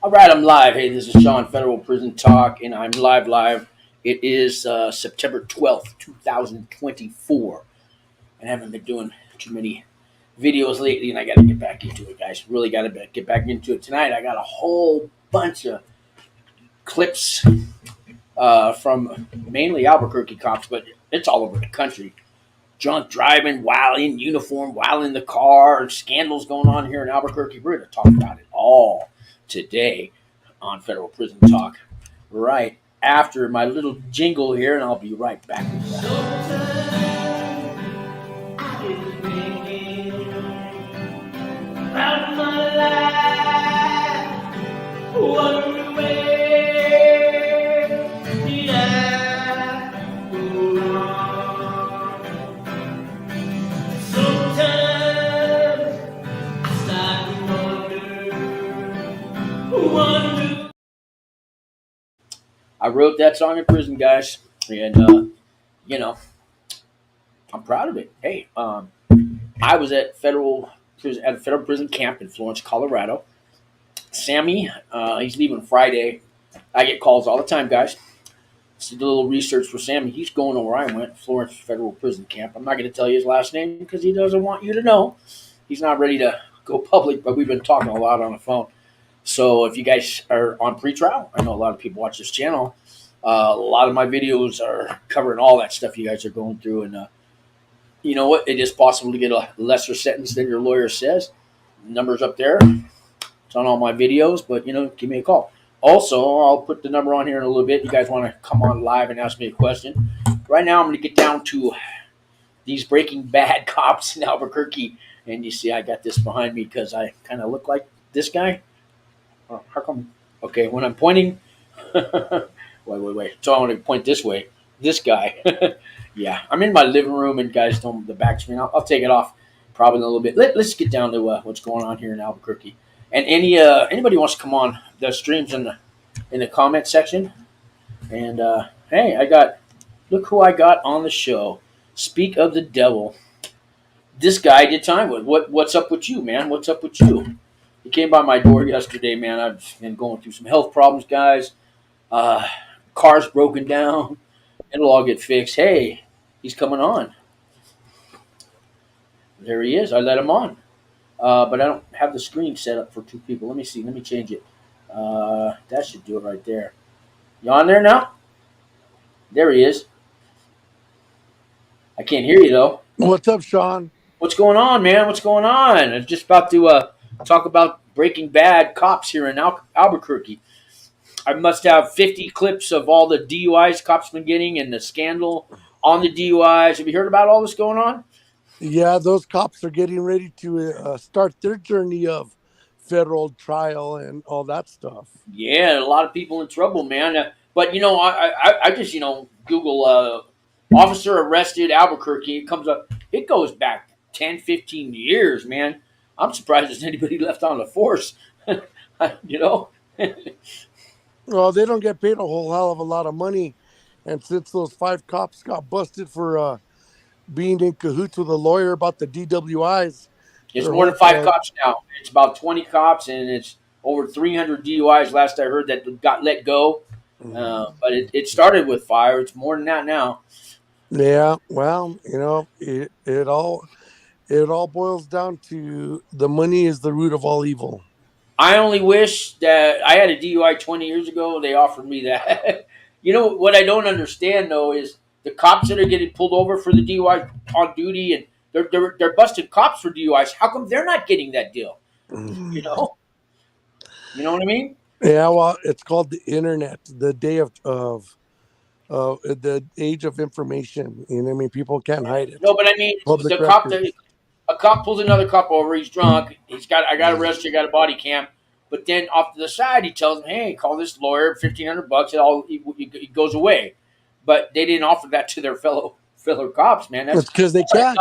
All right, I'm live. Hey, this is Sean, Federal Prison Talk, and I'm live. It is September 12th, 2024, and I haven't been doing too many videos lately, and I got to get back into it, guys. Really got to get back into it tonight. I got a whole bunch of clips from mainly Albuquerque cops, but it's all over the country. Drunk driving while in uniform, while in the car, scandals going on here in Albuquerque. We're going to talk about it all today on Federal Prison Talk right after my little jingle here, and I'll be right back with that. I wrote that song in prison, guys, and you know I'm proud of it. Hey, I was at a federal prison camp in Florence, Colorado. Sammy, he's leaving Friday. I get calls all the time, guys. Did a little research for Sammy. He's going to where I went, Florence Federal Prison Camp. I'm not going to tell you his last name because he doesn't want you to know. He's not ready to go public, but we've been talking a lot on the phone. So if you guys are on pretrial, I know a lot of people watch this channel. A lot of my videos are covering all that stuff you guys are going through, and you know what? It is possible to get a lesser sentence than your lawyer says. Numbers up there. It's on all my videos, but give me a call. Also, I'll put the number on here in a little bit. You guys want to come on live and ask me a question? Right now, I'm going to get down to these Breaking Bad cops in Albuquerque, and you see, I got this behind me because I kind of look like this guy. Oh, how come? Okay, when I'm pointing, wait. So I want to point this way. This guy. Yeah, I'm in my living room, and guys, don't the back screen. I'll take it off probably in a little bit. Let's get down to what's going on here in Albuquerque. And anybody wants to come on the streams in the comment section. And hey, look who I got on the show. Speak of the devil. This guy I did time with. What's up with you, man? What's up with you? He came by my door yesterday, man. I've been going through some health problems, guys. Uh, Car's broken down. It'll all get fixed. Hey, he's coming on. There he is. I let him on. But I don't have the screen set up for two people. Let me see. Let me change it. That should do it right there. You on there now? There he is. I can't hear you, though. What's up, Sean? What's going on, man? What's going on? I'm just about to talk about Breaking Bad cops here in Albuquerque. I must have 50 clips of all the DUIs cops been getting and the scandal on the DUIs. Have you heard about all this going on? Yeah, those cops are getting ready to start their journey of federal trial and all that stuff. Yeah, a lot of people in trouble, man. But I just Google officer arrested Albuquerque. It comes up. It goes back 10, 15 years, man. I'm surprised there's anybody left on the force. you know. Well, they don't get paid a whole hell of a lot of money, and since those 5 cops got busted for being in cahoots with a lawyer about the DWIs, It's they're more than 5 hoping. cops now. It's about 20 cops, and it's over 300 DUIs. Last I heard that got let go. But it started with 5. It's more than that now. Yeah, well, it all boils down to the money is the root of all evil. I only wish that I had a DUI 20 years ago. They offered me that. What I don't understand though is the cops that are getting pulled over for the DUI on duty, and they're busting cops for DUIs. How come they're not getting that deal? You know, you know what I mean? Yeah, well, it's called the internet, the day of the age of information. You know what I mean? People can't hide it. No, but I mean Public the cop records. a cop pulls another cop over. He's drunk. I got arrested. I got a body cam. But then off to the side, he tells him, "Hey, call this lawyer, $1,500. He goes away." But they didn't offer that to their fellow cops, man. It's because they can't,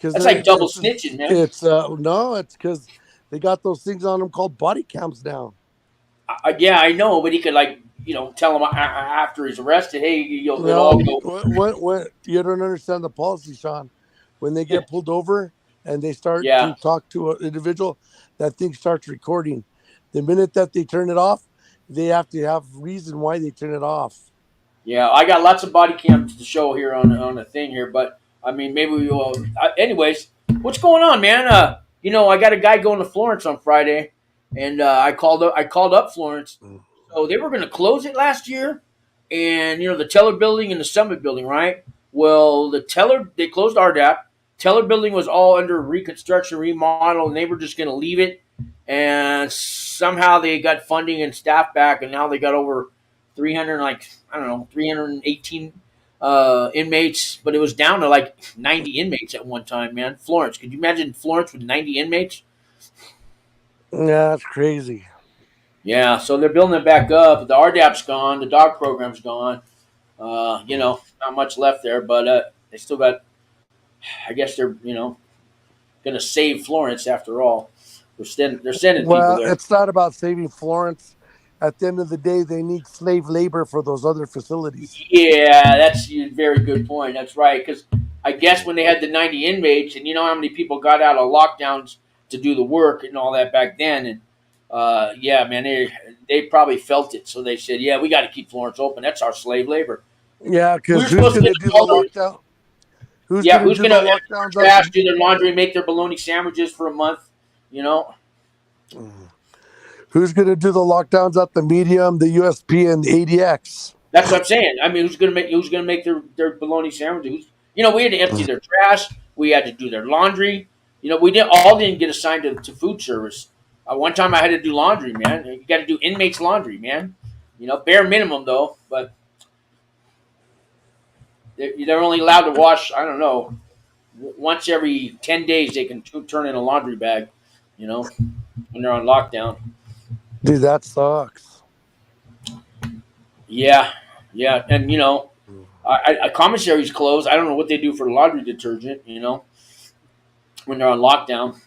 That's like double snitching, man. It's no, it's because they got those things on them called body cams now. Yeah, I know, but he could tell him after he's arrested, "Hey, it'll No, all go." what you don't understand the policy, Sean. When they get pulled over and they start Yeah. to talk to an individual, that thing starts recording. The minute that they turn it off, they have to have reason why they turn it off. Yeah, I got lots of body cams to show here on the thing here, but I mean, maybe we will. Anyways, what's going on, man? I got a guy going to Florence on Friday, and I called up Florence. So they were going to close it last year, and the Teller Building and the Summit Building, right? Well, they closed RDAP. Teller Building was all under reconstruction, remodel, and they were just going to leave it. And somehow they got funding and staff back, and now they got over 300, like I don't know, 318 inmates, but it was down to like 90 inmates at one time. Man, Florence, could you imagine Florence with 90 inmates? Yeah, that's crazy. Yeah, so they're building it back up. The RDAP's gone, the dog program's gone. Not much left there, but they still got. I guess they're going to save Florence after all. They're sending people Well, there. it's not about saving Florence. At the end of the day, they need slave labor for those other facilities. Yeah, that's a very good point. That's right. Because I guess when they had the 90 inmates, and you know how many people got out of lockdowns to do the work and all that back then, and yeah, man, they probably felt it. So they said, yeah, we got to keep Florence open. That's our slave labor. Yeah, We because were who's supposed to going get to do the all the lockdown? Who's yeah, going to who's do gonna the empty their lockdowns out trash, the? do their laundry, make their bologna sandwiches for a month? You know, Who's going to do the lockdowns at the medium, the USP, and the ADX? that's what I'm saying. I mean, who's gonna make their bologna sandwiches? We had to empty their trash. We had to do their laundry. We didn't get assigned to food service. One time I had to do laundry, man. You got to do inmates laundry, man. Bare minimum though, but they're only allowed to wash. I don't know, once every 10 days they can turn in a laundry bag. You know, when they're on lockdown. Dude, that sucks. Yeah, yeah, and commissaries closed. I don't know what they do for laundry detergent. When they're on lockdown,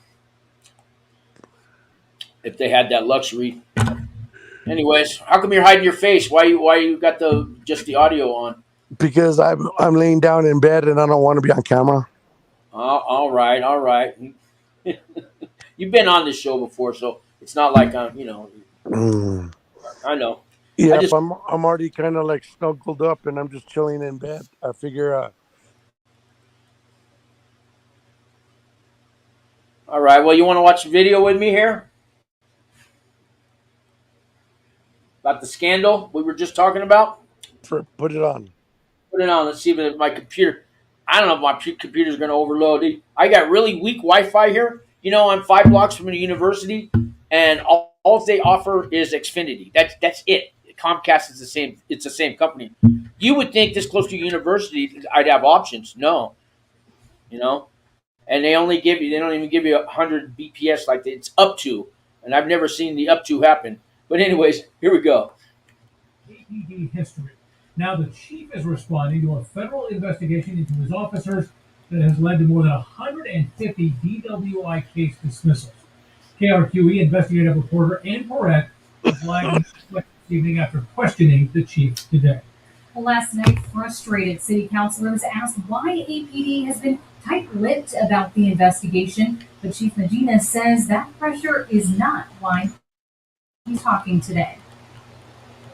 if they had that luxury. Anyways, how come you're hiding your face? Why you got the audio on? Because I'm laying down in bed and I don't want to be on camera. All right, all right. You've been on this show before, so it's not like Mm. I know. I Yep, just I'm already kind of like snuggled up and I'm just chilling in bed. I figure, all right. Well, you want to watch the video with me here about the scandal we were just talking about? put it on. Put it on. Let's see if my computer. I don't know if my computer's going to overload. I got really weak Wi-Fi here. I'm 5 blocks from a university, and all they offer is Xfinity. That's it. Comcast is the same. It's the same company. You would think this close to a university, I'd have options. No, you know, and they only give you. They don't even give you 100 BPS like it's up to. And I've never seen the up to happen. But anyways, here we go. APD history. Now the chief is responding to a federal investigation into his officers that has led to more than 150 DWI case dismissals. KRQE investigative reporter Ann Porrett is live this evening after questioning the chief today. Well, last night, frustrated city councilors asked why APD has been tight-lipped about the investigation, but Chief Medina says that pressure is not why he's talking today.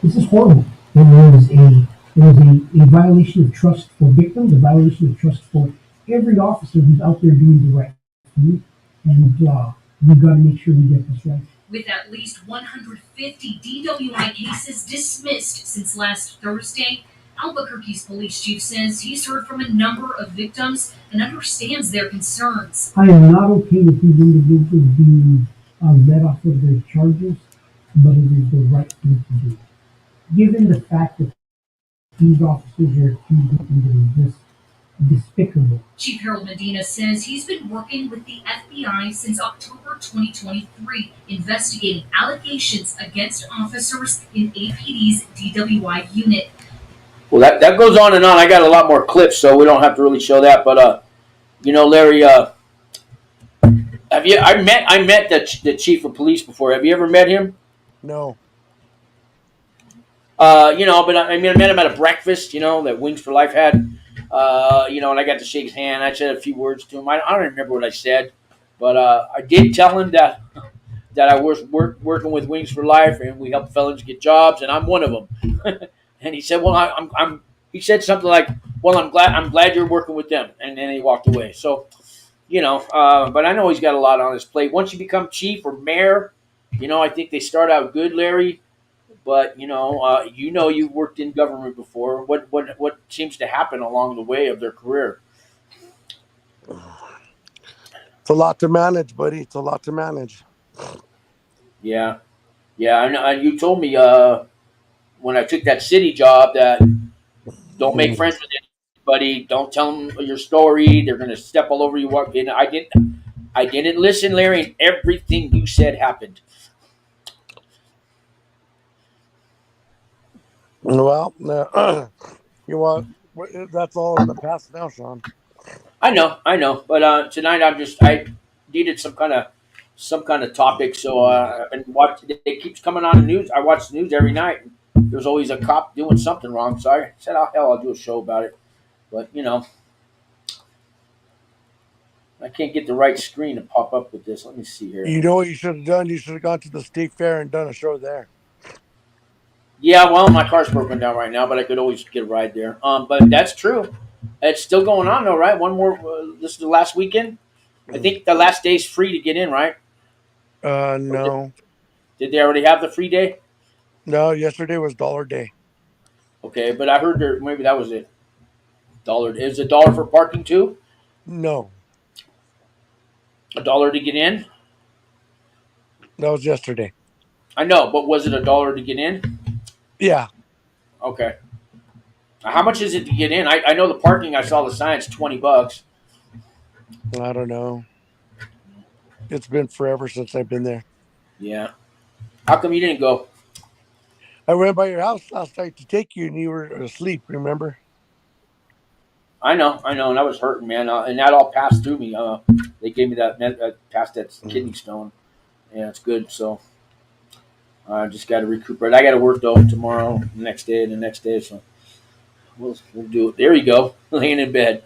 This is horrible. It was a violation of trust for victims, a violation of trust for every officer who's out there doing the right thing, and we've got to make sure we get this right. With at least 150 DWI cases dismissed since last Thursday, Albuquerque's police chief says he's heard from a number of victims and understands their concerns. I am not okay with these individuals being let off of their charges, but it is the right thing to do. Given the fact that these officers are accused of something just despicable. Chief Harold Medina says he's been working with the FBI since October 2023, investigating allegations against officers in APD's DWI unit. Well, that goes on and on. I got a lot more clips, so we don't have to really show that. But Larry, have you? I met the chief of police before. Have you ever met him? No. But I met him at a breakfast. That Wings for Life had. And I got to shake his hand. I said a few words to him. I don't remember what I said, but I did tell him that that I was working with Wings for Life, and we help felons get jobs, and I'm one of them. And he said, "Well, I'm." He said something like, "Well, I'm glad you're working with them," and then he walked away. So, but I know he's got a lot on his plate. Once you become chief or mayor, I think they start out good, Larry. But you've worked in government before. What seems to happen along the way of their career? It's a lot to manage, buddy. It's a lot to manage. Yeah, yeah. I know. And you told me when I took that city job that don't make Mm. friends with anybody. Don't tell them your story. They're gonna step all over you. Walk in. I didn't listen, Larry. And everything you said happened. Well, you want that's all in the past now, Sean. I know. But tonight I needed some kind of topic. So I've been watching. It keeps coming on the news. I watch the news every night. There's always a cop doing something wrong. So I said, "Oh hell, I'll do a show about it." But I can't get the right screen to pop up with this. Let me see here. You know what you should have done? You should have gone to the state fair and done a show there. Yeah, well, my car's broken down right now, but I could always get a ride there. But that's true. It's still going on though, right? One more. This is the last weekend. I think the last day's free to get in, right? Or No, did they already have the free day? no. Yesterday was Dollar Day. Okay, but I heard maybe that was it. Dollar is $1 for parking too. No, $1 to get in. that was yesterday. I know, but was it $1 to get in? Yeah, Okay. How much is it to get in? I know the parking. I saw the sign. It's $20. I don't know. It's been forever since I've been there. Yeah. How come you didn't go? I went by your house last night to take you, and you were asleep. Remember? I know, and I was hurting, man, and that all passed through me. They gave me passed that kidney stone. Yeah, it's good. So I just got to recuperate. I got to work though tomorrow, the next day, and the next day. So we'll do it. There you go, laying in bed.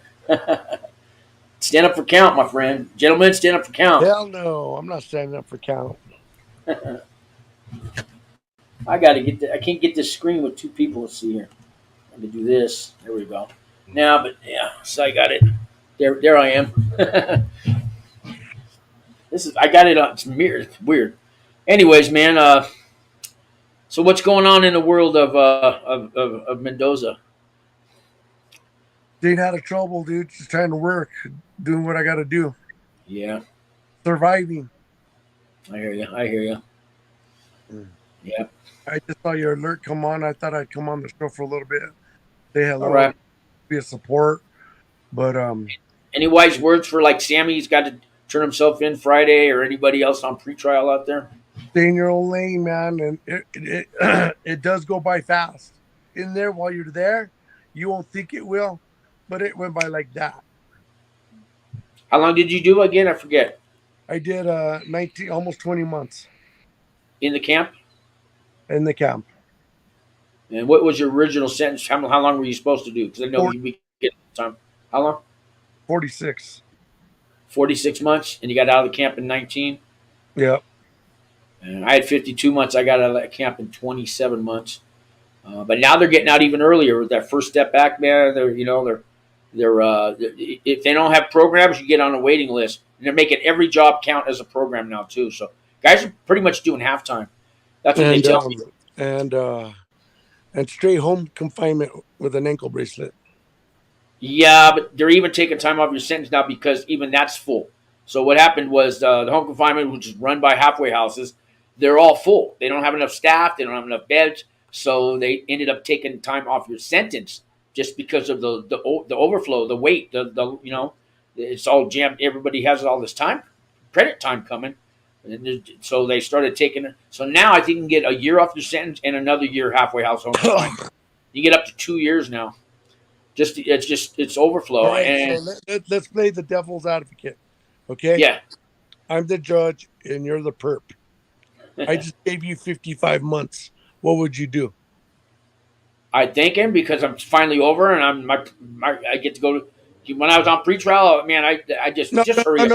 Stand up for count, my friend. Gentlemen, stand up for count. Hell no, I'm not standing up for count. I got to get. I can't get this screen with two people. Let's see here. Let me do this. There we go. Now, but yeah, so I got it. There I am. I got it on. It's weird. It's weird. Anyways, man. So what's going on in the world of Mendoza? Staying out of trouble, dude. Just trying to work, doing what I got to do, Yeah, surviving. I hear you. I hear you. Mm. Yeah. I just saw your alert come on. I thought I'd come on the show for a little bit, say hello, All right. be a support. But Any wise words for like Sammy? He's got to turn himself in Friday, or anybody else on pretrial out there? stay in your own lane, man, and it it does go by fast. In there while you're there, you won't think it will, but it went by like that. How long did you do again? I forget. I did 19, almost 20 months In the camp. in the camp. And what was your original sentence? How long were you supposed to do? Because I know we get time. How long? 46. 46 months, and you got out of the camp in 19. Yeah. And I had 52 months. I got out of that camp in 27 months. But now they're getting out even earlier with that first step back, man. They're if they don't have programs, you get on a waiting list, and they're making every job count as a program now too. So guys are pretty much doing halftime. That's what they And tell me. and straight home confinement with an ankle bracelet. Yeah, but they're even taking time off your sentence now because even that's full. So what happened was the home confinement, which is run by halfway houses, they're all full. They don't have enough staff. They don't have enough beds. So they ended up taking time off your sentence just because of the overflow, the wait, it's all jammed. Everybody has all this time, credit time coming, and so they started taking it. So now I think you can get a year off your sentence and another year halfway house home confinement. You get up to 2 years now. It's overflow. All right, And so let's play the devil's advocate. Okay? yeah, I'm the judge and you're the perp. I just gave you 55 months. What would you do? I thank him because I'm finally over, and I get to go to. When I was on pretrial, man, I just No, hurry up. no,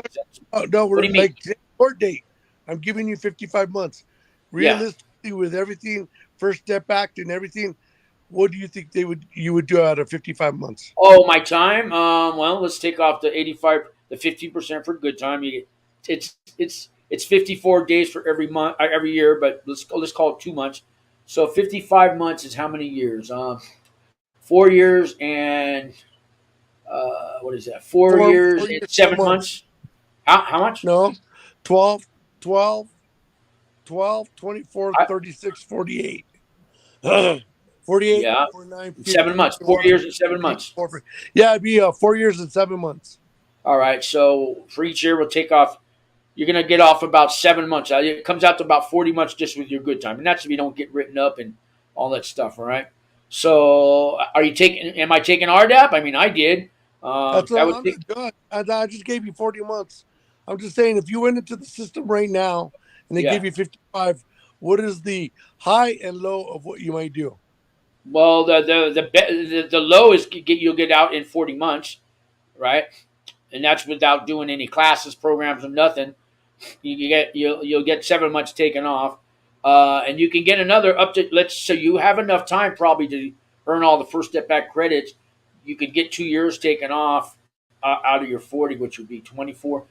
What do we're you mean? like court date. I'm giving you 55 months. Yeah. Realistically, with everything, First Step Act and everything, what do you think you would do out of 55 months? Oh, my time. Well, let's take off the 85, the 50% for good time. You get it's 54 days for every month, every year, but let's call it 2 months. So 55 months is how many years? 4 years and what is that? Four Four years four and years, 7 months. 4 months. How much? No, 12, 12, 12, 24, I, 36, 48. 48, yeah, 49, in 50, 7 months. 4 years 51, and 7 months. 54. Yeah, it'd be 4 years and 7 months. All right. So for each year, we'll take off. You're gonna get off about 7 months. It comes out to about 40 months just with your good time, and that's if you don't get written up and all that stuff. All right. So, are you taking? Am I taking RDAP? I mean, I did. That's That what would I'm take. good. I just gave you 40 months. I'm just saying, if you went into the system right now and they Yeah. give you 55, what is the high and low of what you might do? Well, the low is you'll get out in 40 months, right? And that's without doing any classes, programs, or nothing. You'll get 7 months taken off, and you can get another up to let's so you have enough time probably to earn all the first step back credits. You could get 2 years taken off out of your 40, which would be 24.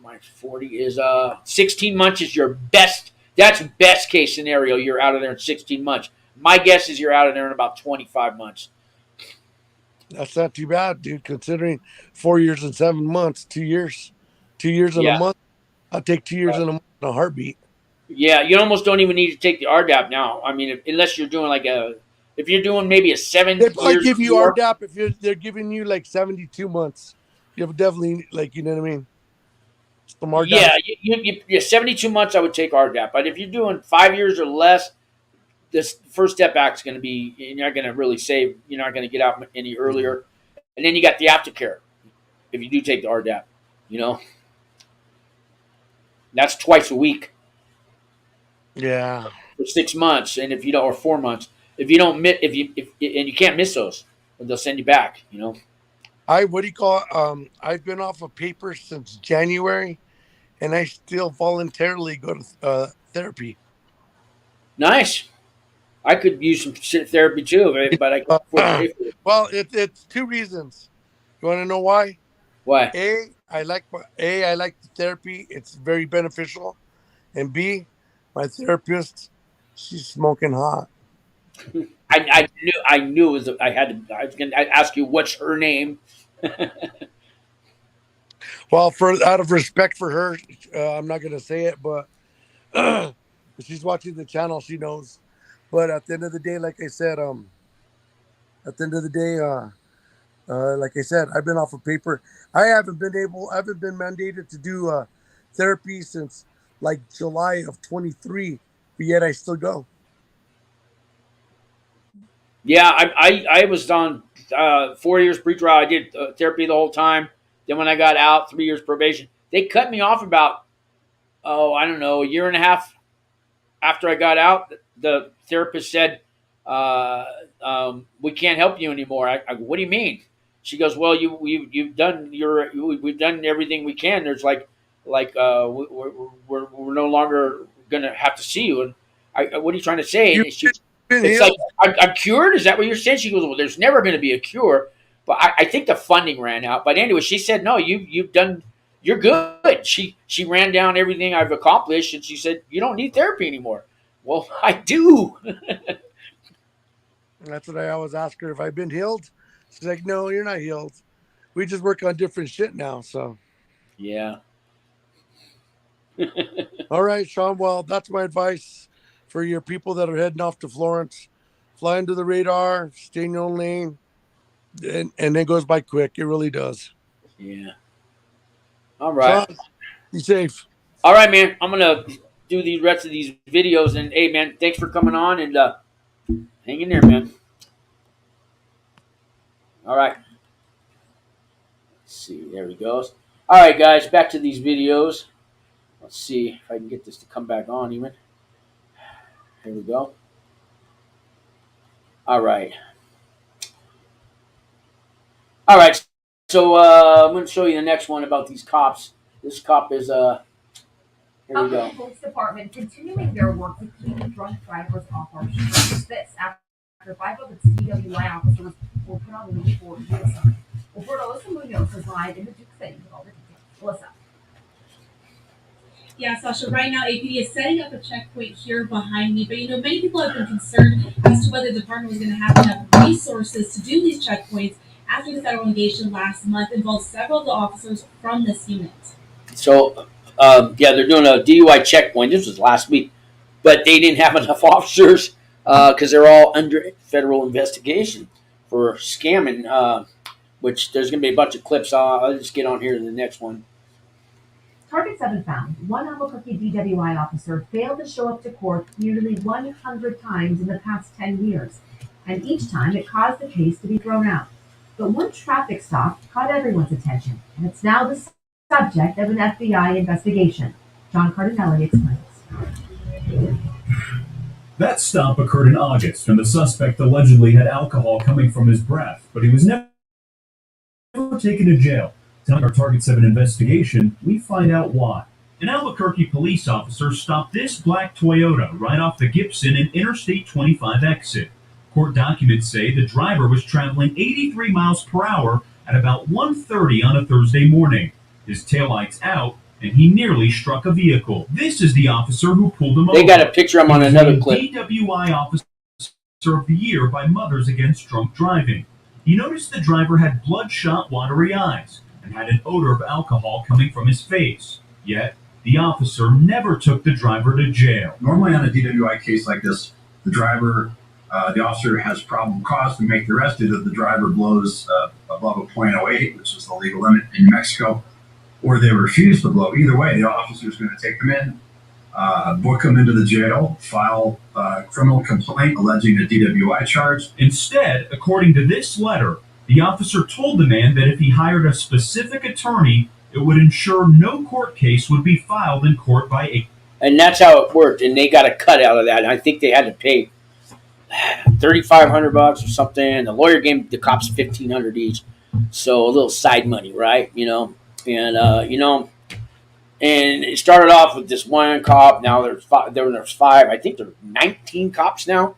My 40 is 16 months is your best. That's best case scenario. You're out of there in 16 months. My guess is you're out of there in about 25 months. That's not too bad, dude, considering 4 years and 7 months, 2 years, 2 years and a Yeah. month. I'll take 2 years and a month in a heartbeat. Yeah, you almost don't even need to take the RDAP now. I mean, unless you're doing if you're doing maybe a They seven probably years give or you more. RDAP if they're giving you like 72 months. You have definitely, like, you know what I mean? Some RDAP. Yeah, 72 months I would take RDAP. But if you're doing 5 years or less, this first step back is going to be, you're not going to really save. You're not going to get out any earlier. And then you got the aftercare if you do take the RDAP. You know, that's twice a week Yeah. for 6 months. And if you don't, or 4 months, if you don't miss, if and you can't miss those, they'll send you back. You know. What do you call it? I've been off of paper since January, and I still voluntarily go to therapy. Nice. I could use some therapy too, but I can't afford to Uh, pay for it. well, it's two reasons. You want to know why? Why? I like the therapy. It's very beneficial. And B, my therapist, she's smoking hot. I knew it was. I had to. I was going to ask you what's her name. Well, for out of respect for her, I'm not gonna say it, but if she's watching the channel, she knows. But at the end of the day, like I said, at the end of the day, like I said, I've been off of paper. I haven't been mandated to do therapy since like July of 23, but yet I still go. Yeah, I was on 4 years pre-trial. I did therapy the whole time. Then when I got out, 3 years probation. They cut me off about I don't know, a year and a half after I got out. The therapist said, "We can't help you anymore." I go, "What do you mean?" She goes, "Well, you've done we've done everything we can. There's we're no longer gonna have to see you." And what are you trying to say? You've And she, been it's like healed. I'm cured. Is that what you're saying? She goes, "Well, there's never going to be a cure." But I think the funding ran out. But anyway, she said, "No, you've done. You're good." She ran down everything I've accomplished, and she said, "You don't need therapy anymore." Well, I do. That's what I always ask her if I've been healed. She's like, "No, you're not healed. We just work on different shit now." So, Yeah. all right, Sean. Well, that's my advice for your people that are heading off to Florence. Fly under the radar, stay in your own lane, and it goes by quick. It really does. Yeah. All right. Sean, be safe. All right, man. I'm gonna do the rest of these videos, and hey, man, thanks for coming on, and hang in there, man. All right. Let's see. There he goes. All right, guys. Back to these videos. Let's see if I can get this to come back on even. Here we go. All right. All right. So I'm going to show you the next one about these cops. This cop is Here we go. Albuquerque Police Department continuing their work to keep drunk drivers off our streets. This after 5 of its DWI officers were put on leave for suicide. Roberto Munoz is live in the Duke City with all the details. Melissa. Yeah, Sasha, right now APD is setting up a checkpoint here behind me, but many people have been concerned as to whether the department was going to have enough resources to do these checkpoints after the federal engagement last month involved several of the officers from this unit. So, yeah, they're doing a DUI checkpoint. This was last week, but they didn't have enough officers because they're all under federal investigation for scamming. Which there's going to be a bunch of clips. I'll just get on here to the next one. Target 7 found one Albuquerque DWI officer failed to show up to court nearly 100 times in the past 10 years, and each time it caused the case to be thrown out. But one traffic stop caught everyone's attention, and it's now the subject of an FBI investigation. John Cardinelli explains. That stop occurred in August, and the suspect allegedly had alcohol coming from his breath, but he was never taken to jail. Telling our Target 7 investigation, we find out why. An Albuquerque police officer stopped this black Toyota right off the Gibson and Interstate 25 exit. Court documents say the driver was traveling 83 miles per hour at about 1:30 on a Thursday morning. His taillights out, and he nearly struck a vehicle. This is the officer who pulled him over. They got a picture of him on another clip. DWI Officer of the Year by Mothers Against Drunk Driving. You notice the driver had bloodshot, watery eyes and had an odor of alcohol coming from his face. Yet, the officer never took the driver to jail. Normally on a DWI case like this, the officer has probable cause to make the arrest if the driver blows above a .08, which is the legal limit in New Mexico, or they refuse to blow. Either way, the officer is going to take them in, book them into the jail, file a criminal complaint alleging a DWI charge. Instead, according to this letter, the officer told the man that if he hired a specific attorney, it would ensure no court case would be filed in court by a... And that's how it worked, and they got a cut out of that. And I think they had to pay $3,500 or something. The lawyer gave the cops $1,500 each, so a little side money, right? And it started off with this one cop. Now there's five. I think there's 19 cops now,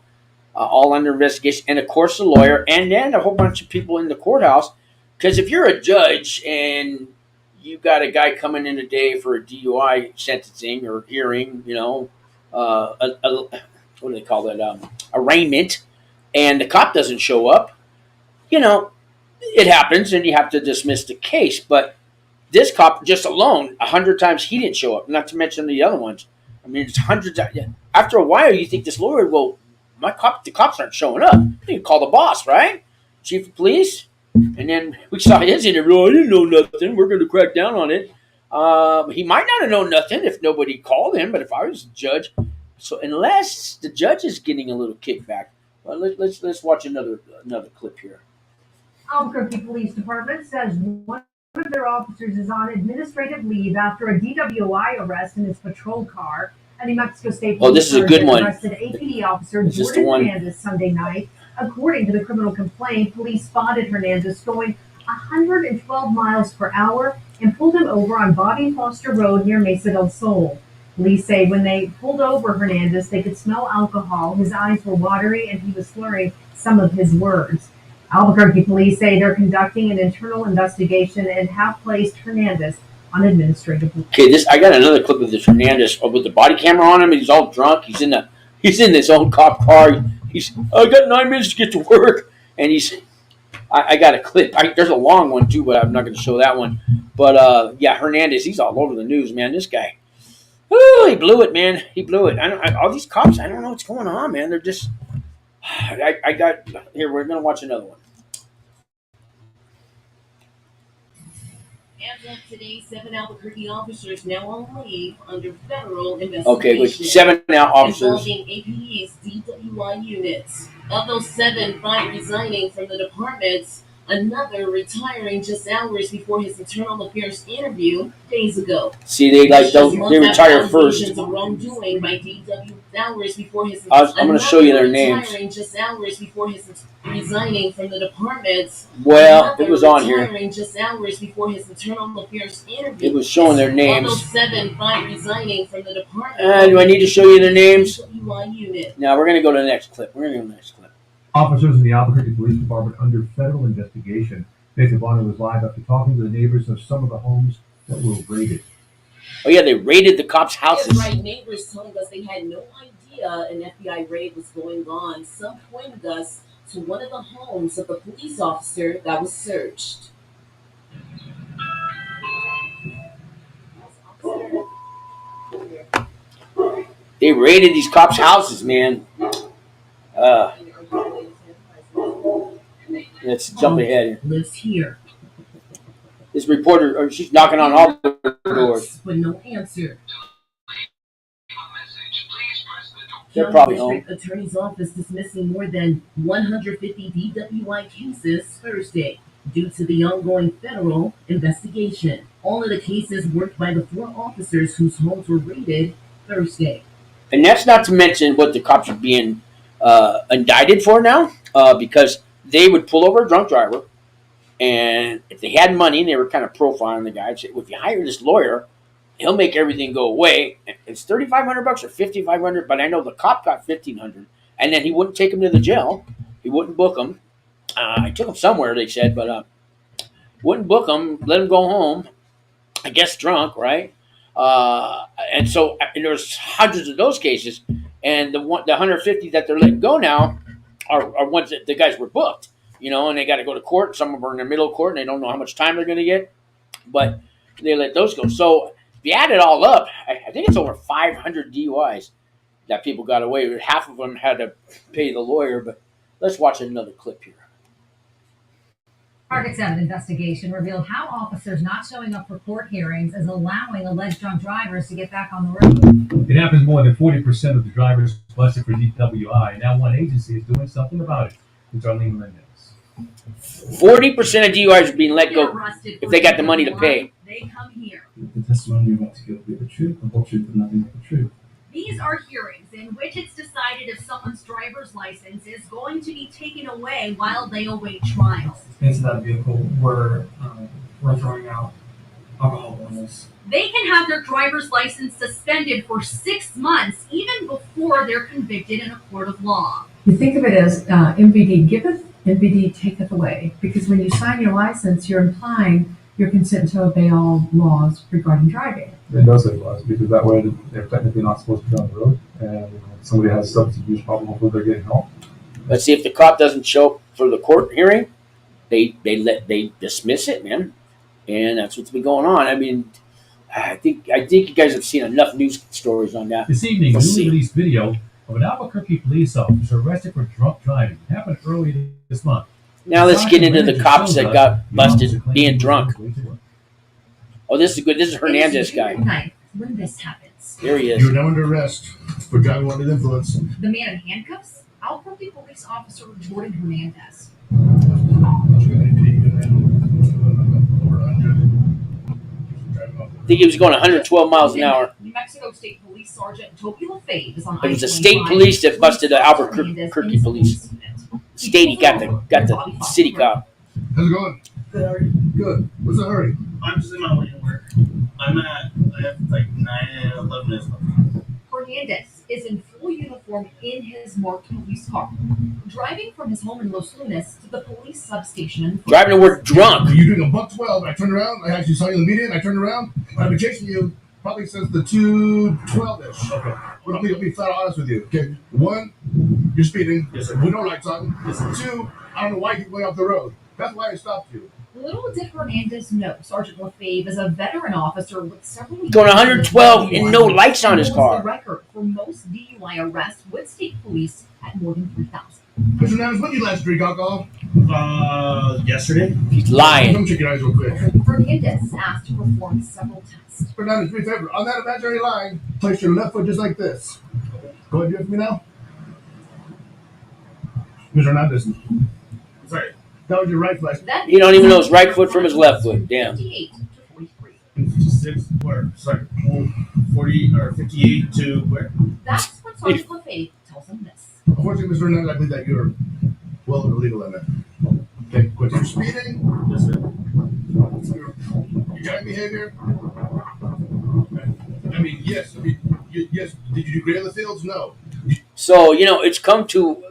all under investigation, and of course the lawyer, and then a whole bunch of people in the courthouse. Because if you're a judge and you got a guy coming in today for a DUI sentencing or hearing, what do they call that? Arraignment, and the cop doesn't show up, it happens, and you have to dismiss the case. But this cop just alone, 100 times he didn't show up. Not to mention the other ones. I mean, it's hundreds. After a while, you think this lawyer, well, the cops aren't showing up. You call the boss, right? Chief of police. And then we saw his interview. I didn't know nothing. We're going to crack down on it. He might not have known nothing if nobody called him, but if I was a judge, so unless the judge is getting a little kickback, well, let's watch another clip here. Albuquerque Police Department says one of their officers is on administrative leave after a DWI arrest in his patrol car. A New Mexico State Police this is a good one. arrested APD officer Jordan Hernandez Sunday night. According to the criminal complaint, police spotted Hernandez going 112 miles per hour and pulled him over on Bobby Foster Road near Mesa del Sol. Police say when they pulled over Hernandez, they could smell alcohol, his eyes were watery, and he was slurring some of his words. Albuquerque police say they're conducting an internal investigation and have placed Hernandez on administrative leave. Okay, I got another clip of this Hernandez with the body camera on him. He's all drunk. He's in his own cop car. I got 9 minutes to get to work, and I got a clip. There's a long one too, but I'm not going to show that one. But yeah, Hernandez, he's all over the news, man. This guy, he blew it, man. He blew it. All these cops, I don't know what's going on, man. They're just. I got here. We're going to watch another one. As of today, 7 Albuquerque officers now on leave under federal investigation. Okay, with 7 now officers. Involving APD's DWI units. Of those 7, 5 resigning from the departments, Another retiring just hours before his internal affairs interview days ago. See, they retire first. Of wrongdoing by DW hours before his. I'm going to show you their names. Just hours before his resigning from the department. Well, it was on here. Just hours before his internal affairs interview. It was showing their names. 107.5 resigning from the department. Do I need to show you their names? Unit. Now we're going to go to the next clip. Officers in the Albuquerque Police Department under federal investigation. Nathan Bonner was live after talking to the neighbors of some of the homes that were raided. Oh yeah, they raided the cops' houses. Right, neighbors telling us they had no idea an FBI raid was going on. Some pointed us to one of the homes of the police officer that was searched. They raided these cops' houses, man. Let's jump ahead here. Lives here. This reporter, she's knocking on all the doors. But no answer. They're probably home. Attorney's office dismissing more than 150 DWI cases Thursday due to the ongoing federal investigation. All of the cases worked by the 4 officers whose homes were raided Thursday. And that's not to mention what the cops are being indicted for now, because they would pull over a drunk driver, and if they had money and they were kind of profiling the guy, say, well, if you hire this lawyer, he'll make everything go away. It's $3,500 or $5,500, but I know the cop got $1,500, and then he wouldn't take him to the jail. He wouldn't book him. I took him somewhere, they said, but wouldn't book him. Let him go home. I guess drunk, right? And so there's hundreds of those cases, and the 150 that they're letting go now are ones that the guys were booked, and they got to go to court. Some of them are in the middle of court, and they don't know how much time they're going to get, but they let those go. So if you add it all up, I think it's over 500 DUIs that people got away with. Half of them had to pay the lawyer, but let's watch another clip here. Target 7 investigation revealed how officers not showing up for court hearings is allowing alleged drunk drivers to get back on the road. It happens more than 40% of the drivers busted for DWI, and now one agency is doing something about it. It's Arlene Mendez. 40% of DUIs are being let go if they got the money to pay. They come here. The testimony you're about to give will be the truth, the whole truth, and nothing but the truth. These are hearings in which it's decided if someone's driver's license is going to be taken away while they await trial. Into that vehicle, we're throwing out alcohol levels. They can have their driver's license suspended for 6 months, even before they're convicted in a court of law. You think of it as MVD giveth, MVD taketh away. Because when you sign your license, you're implying your consent to obey all laws regarding driving. It does say laws, because that way they're technically not supposed to be on the road, and if somebody has a substance abuse problem, hopefully they're getting help. Let's see if the cop doesn't show up for the court hearing. They dismiss it, man, and that's what's been going on. I mean, I think you guys have seen enough news stories on that. This evening, a newly released video of an Albuquerque police officer arrested for drunk driving. It happened earlier this month. Now let's get into the cops that got busted being drunk. Oh, this is good. This is Hernandez guy. Night when this happens. There he is. You're now under arrest for driving under the influence. The man in handcuffs? Albuquerque police officer Jordan Hernandez. I think he was going 112 miles an hour. New Mexico State Police Sergeant Toby LaFave is on. It was the state police that busted the Albuquerque police. State, he got the city cop. How's it going? Good, how are you? Good. What's the hurry? I'm just in my way to work. I have like 9, 11 minutes left. Hernandez is in full uniform in his marked police car, driving from his home in Los Lunas to the police substation. Driving to work drunk. You're doing a $112. I turned around. I actually saw you in the media, and I turned around. I've been chasing you probably since the 2:12-ish. Okay. Well, I'll be flat honest with you. Okay. 1, you're speeding. Yes, sir. We don't like talking. Yes, sir. 2, I don't know why you keep going off the road. That's why I stopped you. Little did Hernandez know Sergeant LaFave is a veteran officer with several years Going 112 and no lights on his car. The record for most DUI arrests with state police at more than 3,000. Mr. Nams, when did you last drink alcohol? Yesterday. He's lying. Come check your eyes real quick. Hernandez asked to perform several tests. Mr. Nams, do me a favor. On that imaginary line, place your left foot just like this. Go ahead, do it for me now. Mr. Hernandez. Sorry. That was your right flash. He don't even know his right foot from his left foot. Damn. 58 to 43. 56, where? Sorry, 40 or 58 to where? That's what Sergeant LaFave tells him this. Unfortunately, Mr. Hernandez, I believe that you're well over the legal limit. Okay, quit your speeding. Yes, sir. Your driving behavior. I mean, yes. Yes. Did you do great in the fields? No. So it's come to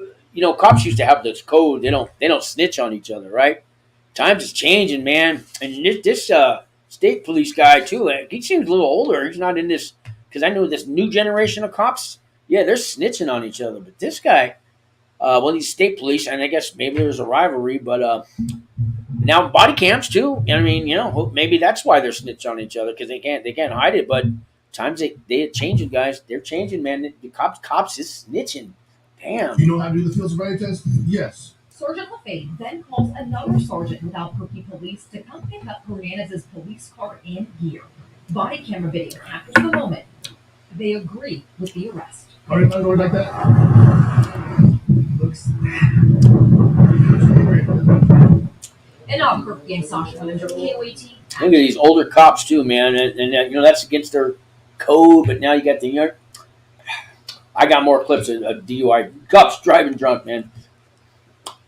cops used to have this code. They don't snitch on each other, right? Times is changing, man. And this state police guy too. He seems a little older. He's not in this because I know this new generation of cops. Yeah, they're snitching on each other. But this guy, well, he's state police, and I guess maybe there's a rivalry. But now body cams too. I mean, maybe that's why they're snitching on each other because they can't hide it. But times they're changing, guys. They're changing, man. The cops is snitching. Damn. You know how to do the field sobriety test? Yes. Sergeant LaFave then calls another sergeant with Albuquerque police to come pick up Hernandez's police car and gear. Body camera video captures the moment. They agree with the arrest. Are you going like that? Looks. In Albuquerque and Sasha Williams, KOAT. Look at these older cops too, man, and that's against their code. But now you got I got more clips of DUI cops driving drunk, man.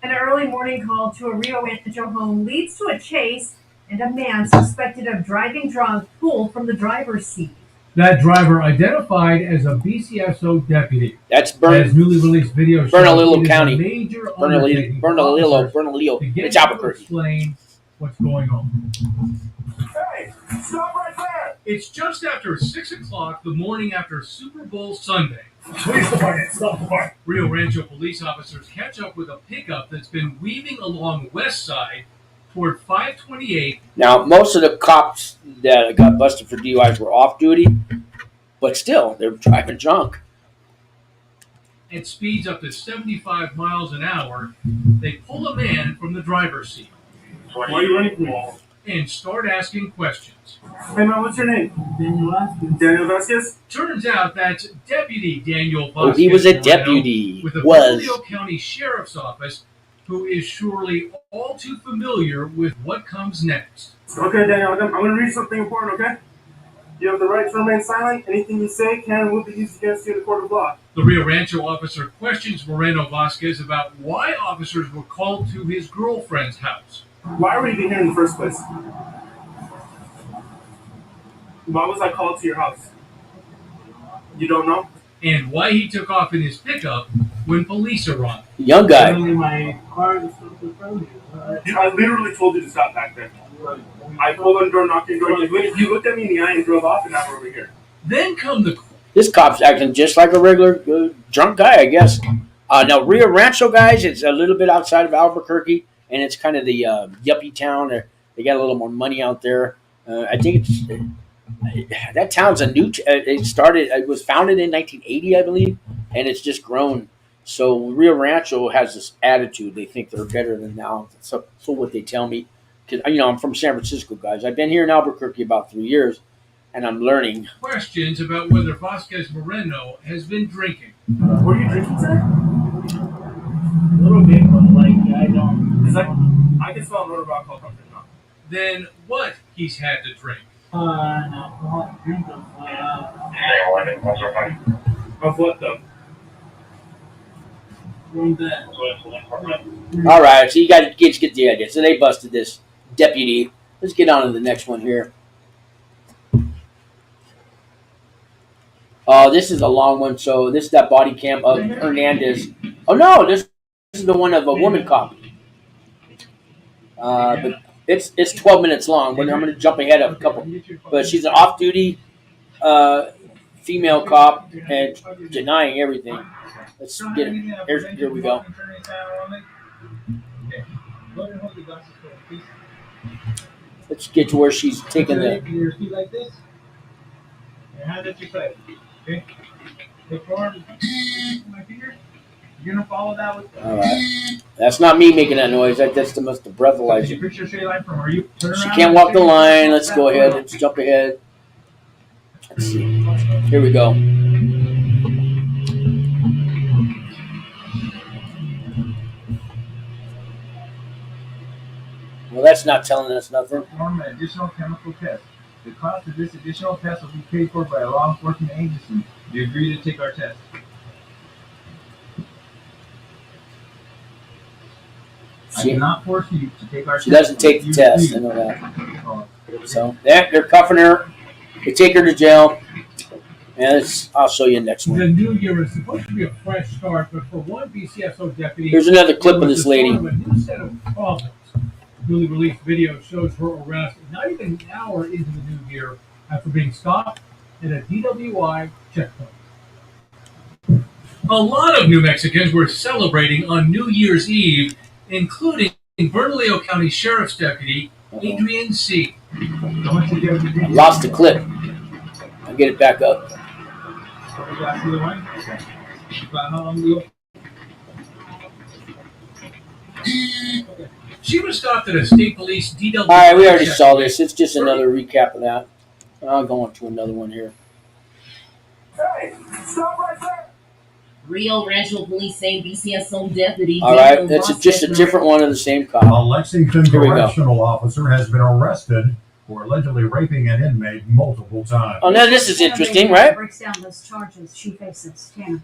An early morning call to a Rio Rancho home leads to a chase and a man suspected of driving drunk pulled from the driver's seat. That driver identified as a BCSO deputy. That's As newly released video shows, Bernalillo it is a County. major undertaking for Bernalillo. officers to get It's to Albuquerque. explain what's going on. Hey, stop right there! It's just after 6 o'clock the morning after Super Bowl Sunday. Please stop the fight. Rio Rancho police officers catch up with a pickup that's been weaving along West Side toward 528. Now, most of the cops that got busted for DUIs were off duty, but still, they're driving drunk. At speeds up to 75 miles an hour, they pull a man from the driver's seat. Why are you running from me? And start asking questions. Hey man, what's your name? Daniel Vasquez? Turns out that's Deputy Daniel Vasquez. Oh, he was a Moreno deputy. with the Was. Bernalillo County Sheriff's Office, who is surely all too familiar with what comes next. Okay, Daniel, I'm going to read something important, okay? You have the right to remain silent. Anything you say can and will be used against you in the court of law. The Rio Rancho officer questions Moreno Vasquez about why officers were called to his girlfriend's house. Why were you even here in the first place? Why was I called to your house? You don't know? And why he took off in his pickup when police arrived. Young guy. My car is in front of you. I literally told you to stop back there. I pulled on the door, knocked on the door. You looked at me in the eye and drove off, and now we're over here. Then come the... This cop's acting just like a regular drunk guy, I guess. Now, Rio Rancho, guys, it's a little bit outside of Albuquerque, and it's kind of the yuppie town. They got a little more money out there. I think that town's a new. It was founded in 1980, I believe, and it's just grown. So Rio Rancho has this attitude; they think they're better than now. So what they tell me, because I'm from San Francisco, guys. I've been here in Albuquerque about 3 years, and I'm learning. Questions about whether Vasquez Moreno has been drinking. Were you drinking today? A little bit, but I don't. Cause I can smell motor alcohol coming from now. Then what he's had to drink. An alcoholic drink of what though? All right, so you guys get the idea. So they busted this deputy. Let's get on to the next one here. This is a long one. So this is that body cam of Hernandez. Oh no, this is the one of a woman cop. But it's 12 minutes long. But I'm going to jump ahead of a couple. But she's an off-duty female cop and denying everything. Let's get it. Here we go. Let's get to where she's taking the. Your feet like this. Your hand at your side. Okay. Take forward. My finger. You're gonna follow that with. All right. That's not me making that noise. That's the breathalyzer. You picture a straight line from where you turn She around. can't walk the line. Let's go ahead. Let's jump ahead. Let's see. Here we go. That's not telling us nothing. Perform an additional chemical test. The cost of this additional test will be paid for by a law enforcement agency. Do you agree to take our test? I cannot force you to take our test. She doesn't take the test. I know that. So they're cuffing her. They take her to jail. And I'll show you next one. The new year is supposed to be a fresh start, but for one BCSO deputy, here's another clip of this lady. A new set of problems. Newly released video shows her arrest not even an hour into the new year after being stopped at a DWI checkpoint. A lot of New Mexicans were celebrating on New Year's Eve, including Bernalillo County Sheriff's Deputy Adrian C. Lost the clip. I'll get it back up. She was stopped at a state police DWI. All right, we already saw this. It's just another recap of that. I'll go on to another one here. Hey, stop right there! Rio Rancho Police saying BCSO deputy. All right, that's just a different one of the same cop. A Lexington correctional officer has been arrested for allegedly raping an inmate multiple times. Oh, now this is interesting, right? Breaks down those charges she faces. Tanner.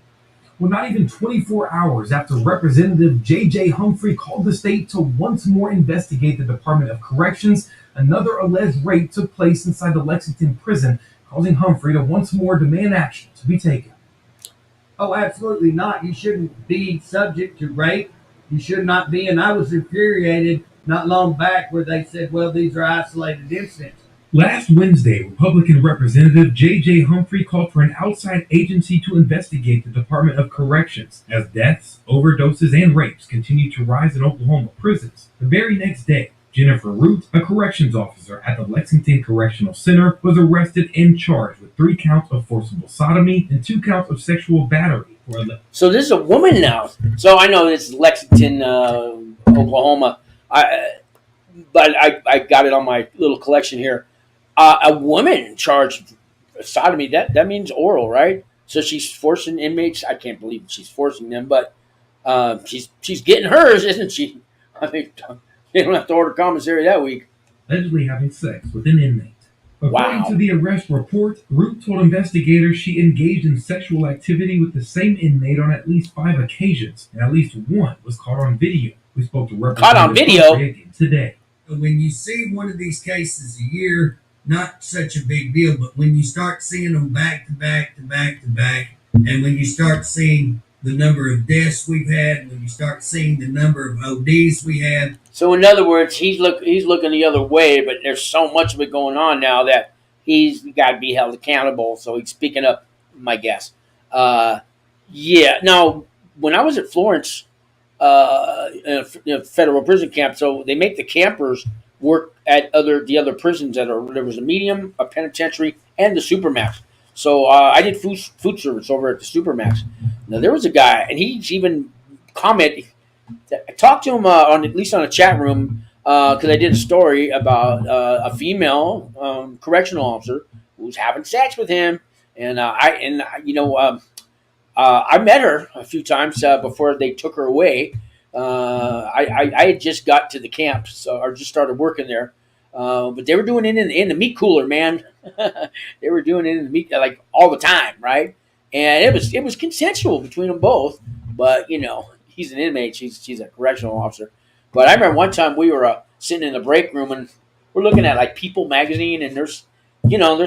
Well, not even 24 hours after Representative J.J. Humphrey called the state to once more investigate the Department of Corrections, another alleged rape took place inside the Lexington prison, causing Humphrey to once more demand action to be taken. Oh, absolutely not. You shouldn't be subject to rape. You should not be. And I was infuriated not long back where they said, well, these are isolated incidents. Last Wednesday, Republican Representative J.J. Humphrey called for an outside agency to investigate the Department of Corrections as deaths, overdoses, and rapes continue to rise in Oklahoma prisons. The very next day, Jennifer Root, a corrections officer at the Lexington Correctional Center, was arrested and charged with 3 counts of forcible sodomy and 2 counts of sexual battery. So this is a woman now. So I know this is Lexington, Oklahoma. But I got it on my little collection here. A woman charged sodomy. That means oral, right? So she's forcing inmates. I can't believe she's forcing them, but she's getting hers, isn't she? I mean, they don't have to order commissary that week. Allegedly having sex with an inmate. According Wow. to the arrest report, Root told investigators she engaged in sexual activity with the same inmate on at least 5 occasions, and at least one was caught on video. We spoke to Representative Caught on video? Humphrey again today. When you see one of these cases a year, not such a big deal, but when you start seeing them back to back to back to back, and when you start seeing the number of deaths we've had, when you start seeing the number of ODs we had. So in other words, he's looking the other way, but there's so much of it going on now that he's got to be held accountable. So he's speaking up, my guess. Yeah. Now, when I was at Florence, in a federal prison camp, so they make the campers work at the other prisons there was a medium, a penitentiary, and the supermax. So I did food service over at the supermax. Now there was a guy, and he's even commented. I talked to him at least on a chat room because I did a story about a female correctional officer who was having sex with him, and I met her a few times before they took her away. I had just got to the camp, or just started working there. But they were doing it in the meat cooler, man. They were doing it in the meat, like all the time, right? And it was consensual between them both. But he's an inmate, she's a correctional officer. But I remember one time we were sitting in the break room and we're looking at like People magazine, and there's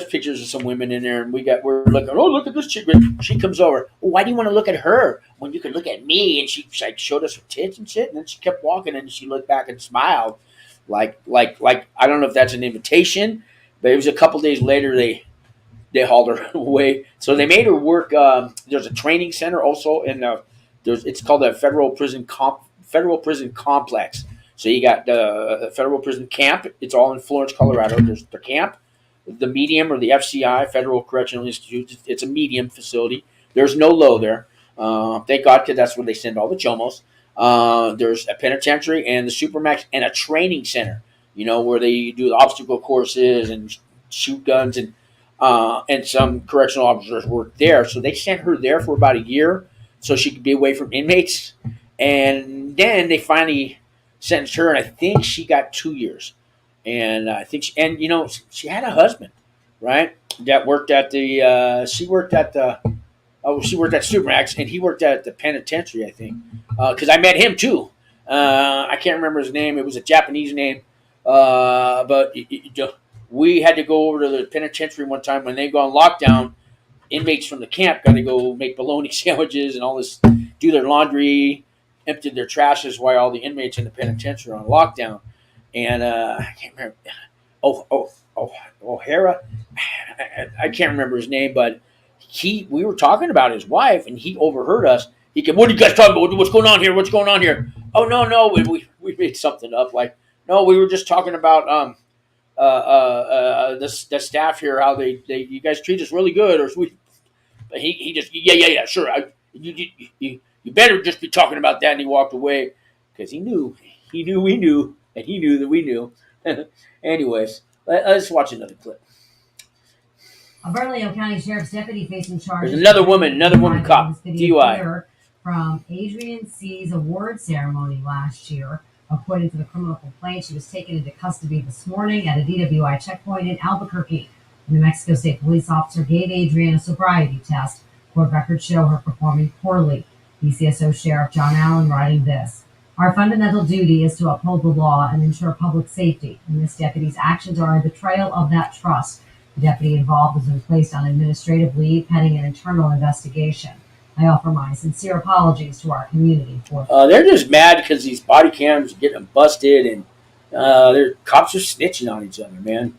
pictures of some women in there, and we're looking. Oh, look at this chick. She comes over. Oh, why do you want to look at her when you can look at me? And she like showed us her tits and shit, and then she kept walking, and she looked back and smiled, like I don't know if that's an invitation, but it was a couple days later they hauled her away. So they made her work. There's a training center also, and it's called the Federal Prison Complex. So you got the Federal Prison Camp. It's all in Florence, Colorado. There's the camp. The medium, or the FCI, Federal Correctional Institute, it's a medium facility. There's no low there. Thank God, because that's where they send all the chomos. There's a penitentiary and the supermax and a training center, where they do the obstacle courses and shoot guns, and some correctional officers work there. So they sent her there for about a year so she could be away from inmates. And then they finally sentenced her, and I think she got 2 years. and I think she had a husband, right? That worked at the she worked at Supermax, and he worked at the penitentiary, I think, because I met him too. I can't remember his name. It was a Japanese name, but we had to go over to the penitentiary one time when they go on lockdown. Inmates from the camp got to go make bologna sandwiches and all this, do their laundry, empty their trashes while all the inmates in the penitentiary are on lockdown. And I can't remember. O'Hara. I can't remember his name, but we were talking about his wife, and he overheard us. He said, "What are you guys talking about? What's going on here? What's going on here?" Oh no, we made something up. Like, no, we were just talking about the staff here, how they you guys treat us really good, or we. But he just yeah sure. You better just be talking about that, and he walked away because he knew we knew, and he knew that we knew. Anyways, let's watch another clip. A Bernalillo County Sheriff's deputy facing charges. There's another woman cop, DUI. From Adrian C.'s award ceremony last year. According to the criminal complaint, she was taken into custody this morning at a DWI checkpoint in Albuquerque. A New Mexico State police officer gave Adrian a sobriety test. Court records show her performing poorly. DCSO Sheriff John Allen writing this. Our fundamental duty is to uphold the law and ensure public safety, and this deputy's actions are a betrayal of that trust. The deputy involved has been placed on administrative leave pending an internal investigation. I offer my sincere apologies to our community for. They're just mad because these body cams are getting busted, and their cops are snitching on each other, man.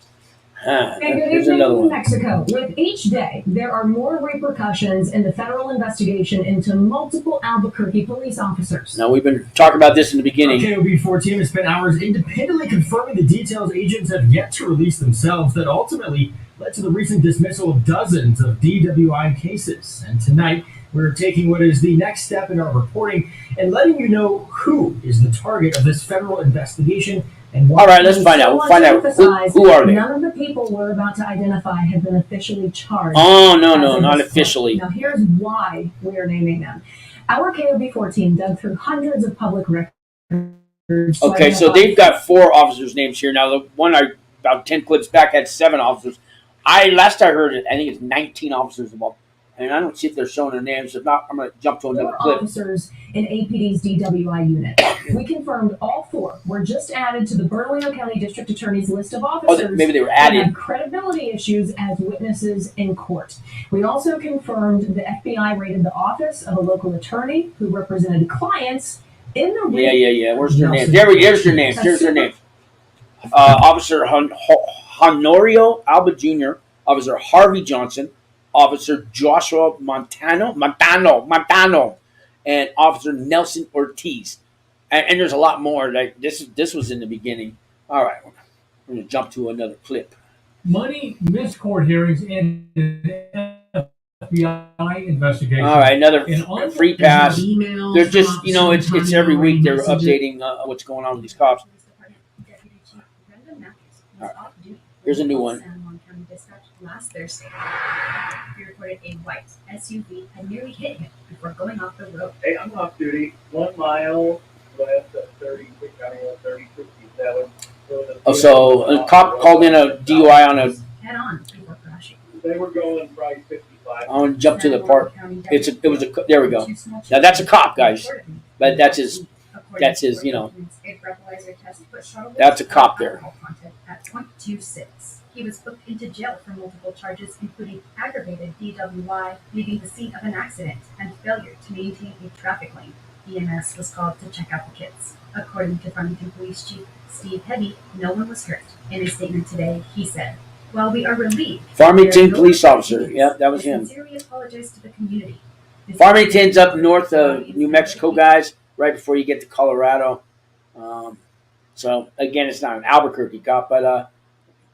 Here's another one. Mexico. With each day, there are more repercussions in the federal investigation into multiple Albuquerque police officers. Now, we've been talking about this in the beginning. KOB-4 team has spent hours independently confirming the details agents have yet to release themselves that ultimately led to the recent dismissal of dozens of DWI cases. And tonight, we're taking what is the next step in our reporting and letting you know who is the target of this federal investigation. And all right, let's find out. We'll find out who are they. None of the people we're about to identify have been officially charged. Oh, no, not officially. Now, here's why we are naming them. Our KOB-4 team dug through hundreds of public records. Okay, so they've got 4 officers' names here. Now, the one about 10 clips back had 7 officers. Last I heard, I think it's 19 officers involved. And I don't see if they're showing their names. If not, I'm going to jump to another clip. Officers in APD's DWI unit. We confirmed all 4 were just added to the Bernalillo County District Attorney's list of officers. Oh, maybe they were added. Had credibility issues as witnesses in court. We also confirmed the FBI raided the office of a local attorney who represented clients in the. Yeah. Where's their name? There's their names. Here's their names. Officer Honorio Alba Jr., Officer Harvey Johnson, Officer Joshua Montano, and Officer Nelson Ortiz. And there's a lot more. Like this was in the beginning. All right, we're going to jump to another clip. Money, missed court hearings, and FBI investigation. All right, another free pass. They're just, it's every week they're updating what's going on with these cops. Right. Here's a new one. Last Thursday, he reported a white SUV had nearly hit him before going off the road. Hey, I'm off duty. 1 mile west of 3057. Oh, so a cop called in a DUI on a. Head on before crashing. They were going probably 55. I want to jump to the part. There we go. Now that's a cop, guys. But that's his. That's his. That's a cop there. At 0.26. He was booked into jail for multiple charges, including aggravated DWI, leaving the scene of an accident, and failure to maintain a traffic lane. EMS was called to check out the kids. According to Farmington Police Chief Steve Heavy, no one was hurt. In a statement today, he said, "While we are relieved, Farmington police officer. Yeah, that was him. Sincerely apologize to the community." Farmington's up north of New Mexico, guys, right before you get to Colorado. So again, it's not an Albuquerque cop, but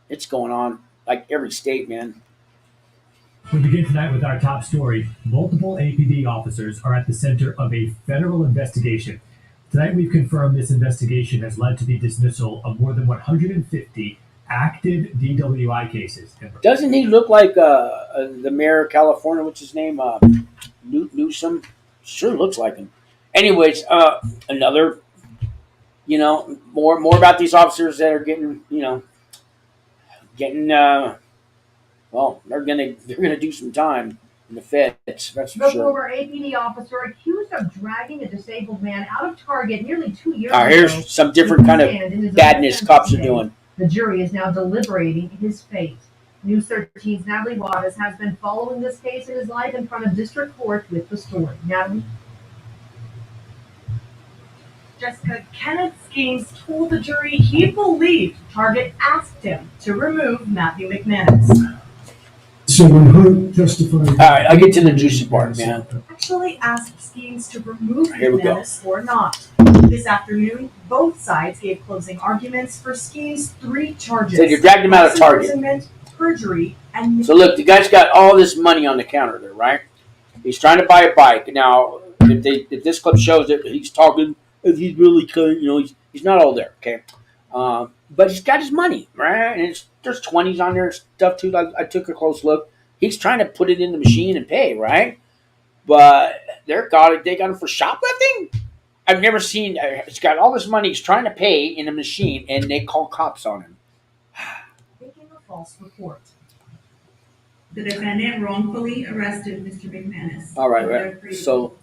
it's going on like every state, man. We begin tonight with our top story. Multiple APD officers are at the center of a federal investigation. Tonight, we've confirmed this investigation has led to the dismissal of more than 150 active DWI cases. Doesn't he look like the mayor of California? What's his name? Newsom? Sure looks like him. Anyways, another you know, more about these officers that are getting, getting. Well, they're gonna do some time in the feds. That's for The sure. former APD officer accused of dragging a disabled man out of Target nearly 2 years All right, ago. here's some different kind of badness cops are doing. The jury is now deliberating his fate. News 13's Natalie Waters has been following this case and is live in front of district court with the story. Natalie? Jessica, Kenneth Skeens told the jury he believed Target asked him to remove Matthew McManus. So when Hunt testified... All right, I'll get to the juicy part, man. Actually asked Skeens to remove Here we go. McManus or not. This afternoon, both sides gave closing arguments for Skeens' 3 charges. So you dragged him out of Target. Imprisonment, perjury, and... So look, the guy's got all this money on the counter there, right? He's trying to buy a bike. Now, if this clip shows that he's talking, if he's really kind, he's not all there, okay? But he's got his money, right? And there's 20s on there and stuff too. I took a close look. He's trying to put it in the machine and pay, right? But they got him for shoplifting. I've never seen. He's got all this money. He's trying to pay in a machine, and they call cops on him. Making a false report. The defendant wrongfully arrested Mr. McManus. All right. So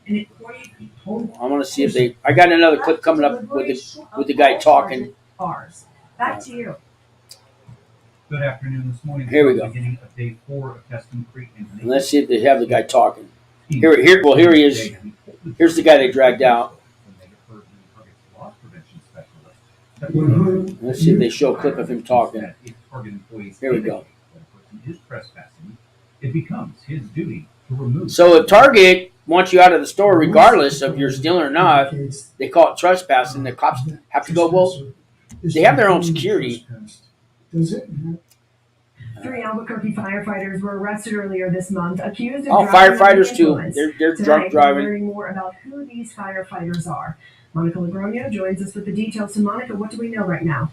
And according I want to see if they. I got another clip coming up with the guy talking. Bars. Back to you. Good afternoon. This morning, Here we go. Beginning of day 4 of Tustin Creek. And let's see if they have the guy talking. Here he is. Here's the guy they dragged out. Let's see if they show a clip of him talking. Here we go. Is trespassing, it becomes his duty to remove. So if Target wants you out of the store, regardless of you're stealing or not, they call it trespassing. The cops have to go. Well, they have their own security. Does it? 3 Albuquerque firefighters were arrested earlier this month, accused of Oh, driving firefighters under too. influence. They're Tonight, drunk driving. We're learning more about who these firefighters are. Monica Lagronio joins us with the details. So, Monica, what do we know right now?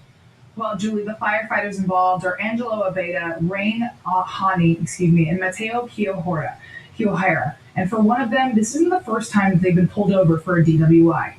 Well, Julie, the firefighters involved are Angelo Abeda, Rain Hani, and Mateo Kiyohara. And for one of them, this isn't the first time that they've been pulled over for a DWI.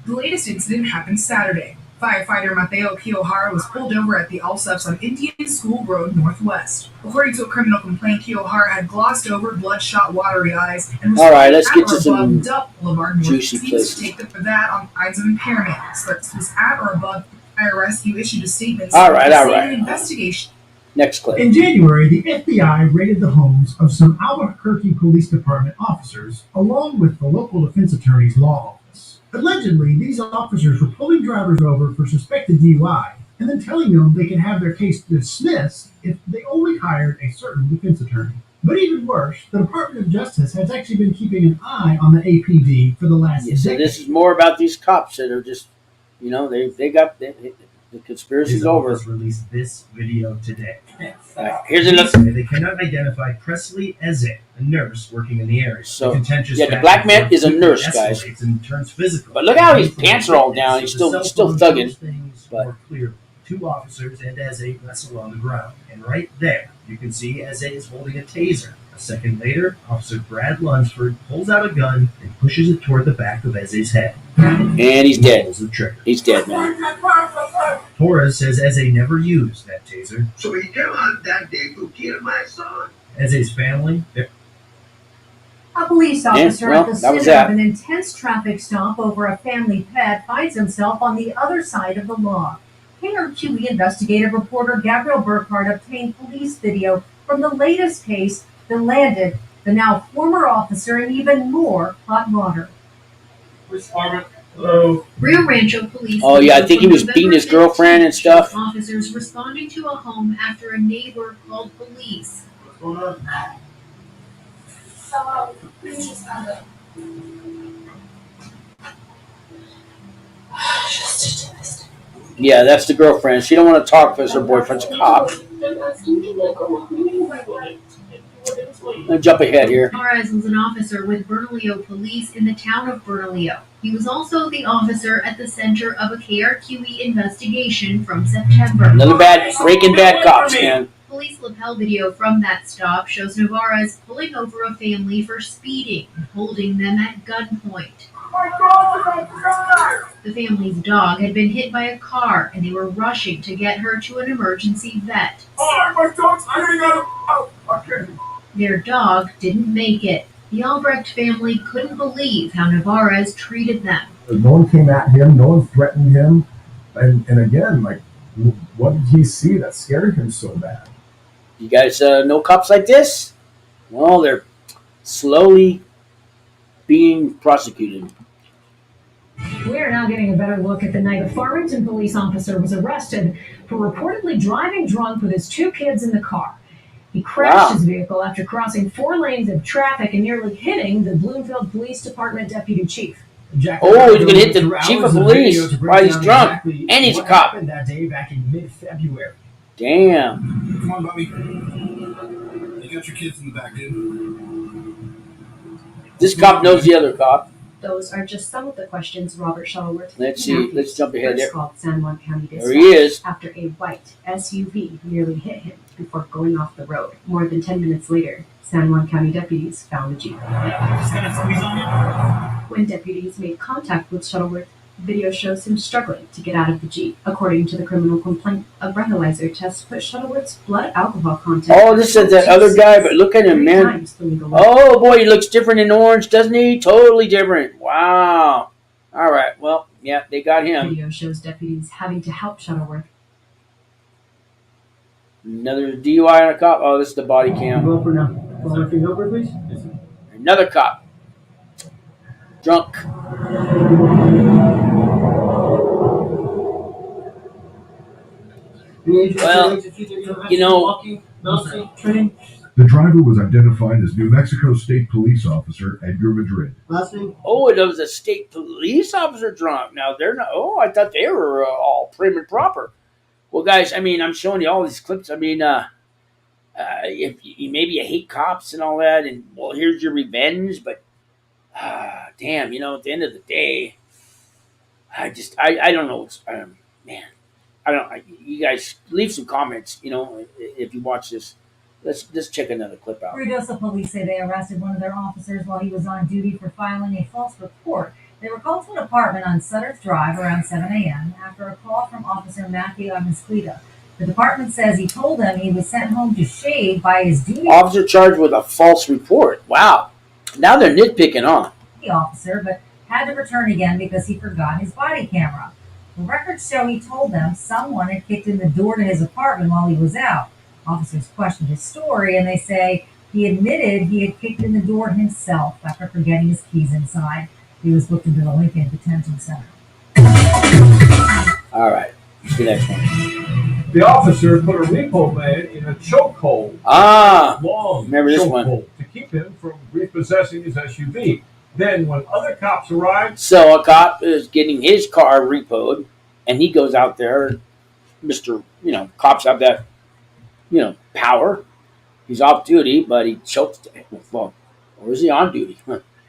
The latest incident happened Saturday. Firefighter Mateo Kiyohara was pulled over at the Allsups on Indian School Road Northwest. According to a criminal complaint, Kiyohara had glossed over bloodshot, watery eyes and was All right, let's at get or to some above Duck Boulevard North. juicy Seems places. to take them for that on signs of impairment. Slips was at or above IRS. You issued a statement. All right. An investigation. Next clip. In January, the FBI raided the homes of some Albuquerque Police Department officers, along with the local defense attorney's law office. Allegedly, these officers were pulling drivers over for suspected DUI and then telling them they can have their case dismissed if they only hired a certain defense attorney. But even worse, the Department of Justice has actually been keeping an eye on the APD for the last Yeah, so decade. this is more about these cops that are just, the conspiracy's over. Released this video today. Here's another. They cannot identify Presley Eze, a nurse working in the area. So, contentious the black man is a nurse, guys. And turns physical. But look how his pants are all down. He's still thugging. But More clearly, 2 officers and Eze wrestle on the ground, and right there you can see Eze is holding a taser. A second later, Officer Brad Lunsford pulls out a gun and pushes it toward the back of Eze's head. And he's dead. Pulls the trigger. He's dead, man. Torres says Eze never used that taser. So he came out that day to kill my son. Eze's family, A police officer well, at the that was center that. of an intense traffic stop over a family pet finds himself on the other side of the law. KRQE investigative reporter Gabrielle Burkhardt obtained police video from the latest case that landed the now former officer in even more hot water. Hello. Rio Rancho police. Oh, yeah, I think he was beating his girlfriend and stuff. Officers responding to a home after a neighbor called police. What's going on? Yeah, that's the girlfriend. She don't want to talk because her boyfriend's a cop. Let's jump ahead here. Torres was an officer with Bernalillo Police in the town of Bernalillo. He was also the officer at the center of a KRQE investigation from September. Another Breaking Bad cops, man. Police lapel video from that stop shows Navarez pulling over a family for speeding and holding them at gunpoint. The family's dog had been hit by a car, and they were rushing to get her to an emergency vet. Their dog didn't make it. The Albrecht family couldn't believe how Navarez treated them. No one came at him, no one threatened him, and again, like, what did he see that scared him so bad? You guys know cops like this? Well, they're slowly being prosecuted. We are now getting a better look at the night a Farmington police officer was arrested for reportedly driving drunk with his 2 kids in the car. He crashed his vehicle after crossing 4 lanes of traffic and nearly hitting the Bloomfield Police Department deputy chief. Oh, he's going to hit the chief of police while he's drunk, and he's a cop. That day back in mid-February. Damn. Come on, Bobby. You got your kids in the back, dude. This cop knows the other cop. Those are just some of the questions Robert Shuttleworth Let's see. Let's jump ahead there. called San Juan County There he is. after a white SUV nearly hit him before going off the road. More than 10 minutes later, San Juan County deputies found the Jeep. When deputies made contact with Shuttleworth, video shows him struggling to get out of the Jeep. According to the criminal complaint, a breathalyzer test put Shuttleworth's blood alcohol content. Oh, this is that other guy, but look at him, man. Oh, boy, he looks different in orange, doesn't he? Totally different. Wow. All right, well, yeah, they got him. Video shows deputies having to help Shuttleworth. Another DUI on a cop. Oh, this is the body cam. Go for now. Pull my finger over, please. Another cop. Drunk. Well, you know, The driver was identified as New Mexico State Police Officer Edgar Madrid. Last name? oh, it was a state police officer drunk. Now, they're not, oh, I thought they were all prim and proper. Well, guys, I mean, I'm showing you all these clips. I mean, if you, maybe you hate cops and all that, and, well, here's your revenge, but, damn, you know, at the end of the day, I don't know what's, man. You guys leave some comments, you know, if you watch this. Let's check another clip out. Ruidoso police say they arrested one of their officers while he was on duty for filing a false report. They were called to an apartment on Sutter's Drive around 7 a.m. after a call from Officer Matthew Amesquita. The department says he told them he was sent home to shave by his duty Officer charged with a false report. Wow. Now they're nitpicking on. officer, but had to return again because he forgot his body camera. The records show he told them someone had kicked in the door to his apartment while he was out. Officers questioned his story, and they say he admitted he had kicked in the door himself after forgetting his keys inside. He was booked into the Lincoln Detention Center. All right. The next one. The officer put a repo man in a chokehold. Long remember this one. To keep him from repossessing his SUV. Then, when other cops arrived, So a cop is getting his car repoed, and he goes out there. Mr. You know, cops have that, you know, power. He's off duty, but he choked. Well, or is he on duty?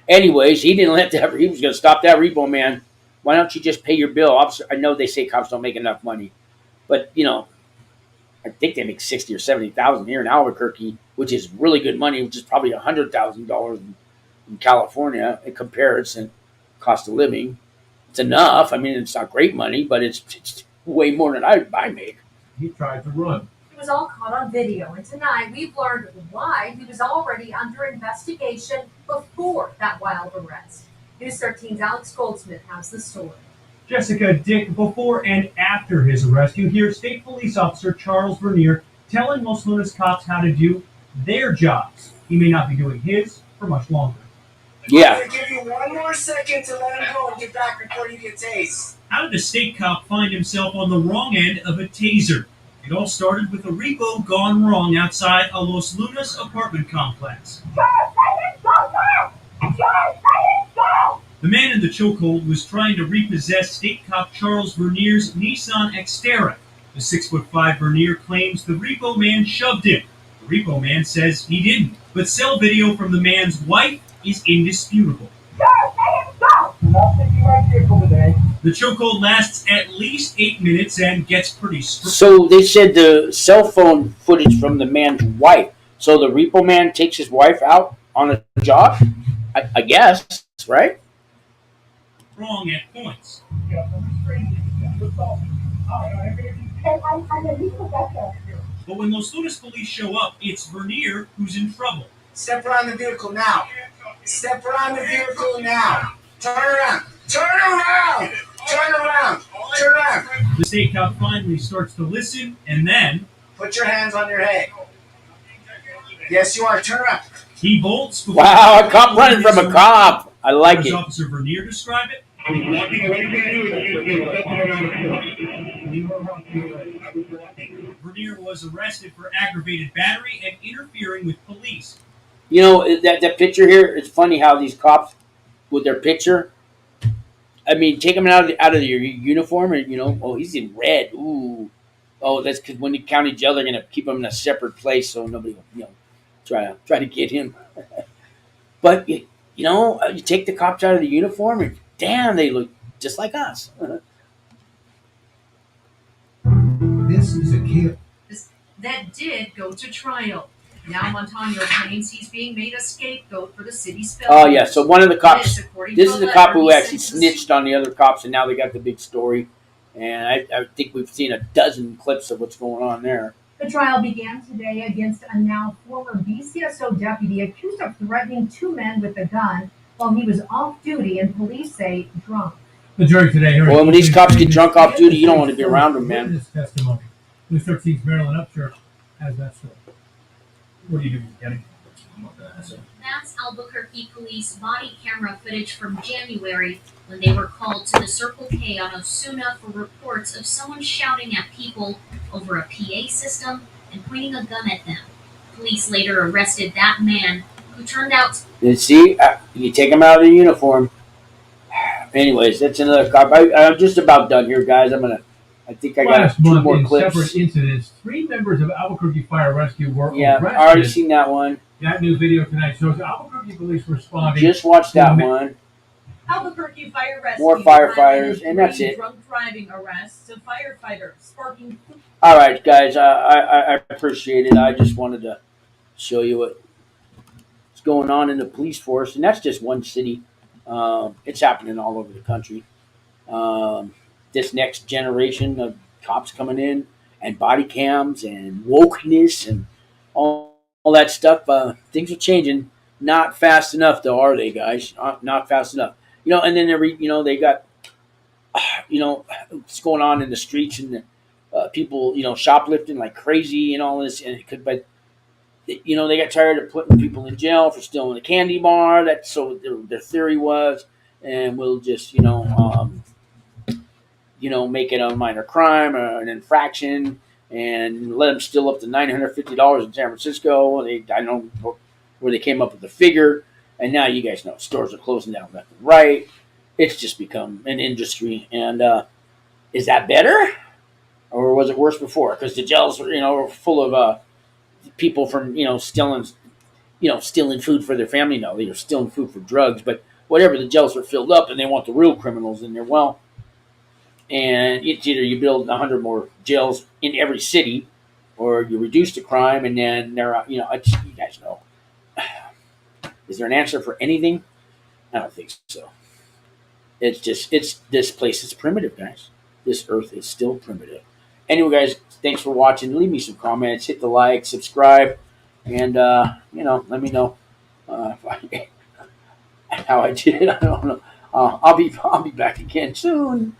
Anyways, he didn't let that. He was going to stop that repo man. Why don't you just pay your bill, officer? I know they say cops don't make enough money, but you know, I think they make $60,000 or $70,000 here in Albuquerque, which is really good money, which is probably $100,000 in California in comparison cost of living. It's enough. I mean, it's not great money, but it's way more than I make. he tried to run. It was all caught on video, and tonight we've learned why he was already under investigation before that wild arrest. News 13's Alex Goldsmith has the story. Jessica, Dick, before and after his arrest, you hear State Police Officer Charles Vernier telling Los Lunas cops how to do their jobs. He may not be doing his for much longer. Yeah. I'm gonna give you one more second to let him go and get back before you get tased. How did a state cop find himself on the wrong end of a taser? It all started with a repo gone wrong outside a Los Lunas apartment complex. The man in the chokehold was trying to repossess state cop Charles Vernier's Nissan Xterra. The 6'5" Vernier claims the repo man shoved him. The repo man says he didn't, but cell video from the man's wife is indisputable. I'm not taking my vehicle today. The chokehold lasts at least 8 minutes and gets pretty strict. So they said the cell phone footage from the man's wife. So the repo man takes his wife out on a job? I guess, right? Wrong at points. But when Los Lunas police show up, it's Vernier who's in trouble. Step around the vehicle now. Step around the vehicle now. Turn around. Turn around. Turn around. Turn around. The state cop finally starts to listen, and then... Put your hands on your head. Yes, you are. Turn around. He bolts. Wow, a cop running from a cop. I like How does it. Officer Vernier describe it? Vernier was arrested for aggravated battery and interfering with police. You know, that picture here, it's funny how these cops, with their picture, I mean, take them out of your uniform and, oh, he's in red. Ooh. Oh, that's because when the county jail, they're going to keep him in a separate place so nobody will, try to get him. But, you take the cops out of the uniform and, damn, they look just like us. This is a kid. That did go to trial. Now Montano claims he's being made a scapegoat for the city's failure. Oh, yeah, so one of the cops, this is the cop who actually snitched snitched on the other cops, and now they got the big story. And I think we've seen a dozen clips of what's going on there. The trial began today against a now former BCSO deputy accused of threatening two men with a gun while he was off duty and police say drunk. The jury today. Well, when these cops get drunk off duty, you don't want to be around them, man. Witness testimony. News 13's Marilyn Upchurch has that story. What are you doing, Kenny? That's Albuquerque police body camera footage from January when they were called to the Circle K on Osuna for reports of someone shouting at people over a PA system and pointing a gun at them. Police later arrested that man, who turned out... You see, you take them out of the uniform. Anyways, that's another cop. I'm just about done here, guys. I think I got Last two month, more in clips. separate incidents, 3 members of Albuquerque Fire Rescue were Yeah, arrested. I already seen that one. That new video tonight shows Albuquerque police responding. Just watched that one. Albuquerque Fire Rescue. More firefighters, and that's it. Drunk driving arrests of firefighters, sparking. All right, guys. I appreciate it. I just wanted to show you what's going on in the police force, and that's just one city. It's happening all over the country. This next generation of cops coming in, and body cams, and wokeness, and all that stuff. Things are changing. Not fast enough, though, are they, guys? Not fast enough. And then they got, what's going on in the streets, and people, shoplifting like crazy and all this, and it could, but they got tired of putting people in jail for stealing a candy bar. That's so their theory was, and we'll just, make it a minor crime or an infraction, and let them steal up to $950 in San Francisco. I don't know where they came up with the figure, and now you guys know stores are closing down left and right. It's just become an industry, and is that better, or was it worse before? Because the jails were full of people from stealing food for their family. No, they were stealing food for drugs, but whatever. The jails are filled up, and they want the real criminals in there. Well. And it's either you build 100 more jails in every city, or you reduce the crime, and then they're you guys know. Is there an answer for anything? I don't think so. It's this place is primitive, guys. This earth is still primitive. Anyway, guys, thanks for watching. Leave me some comments, hit the like, subscribe, and let me know how I did. I don't know. I'll be back again soon.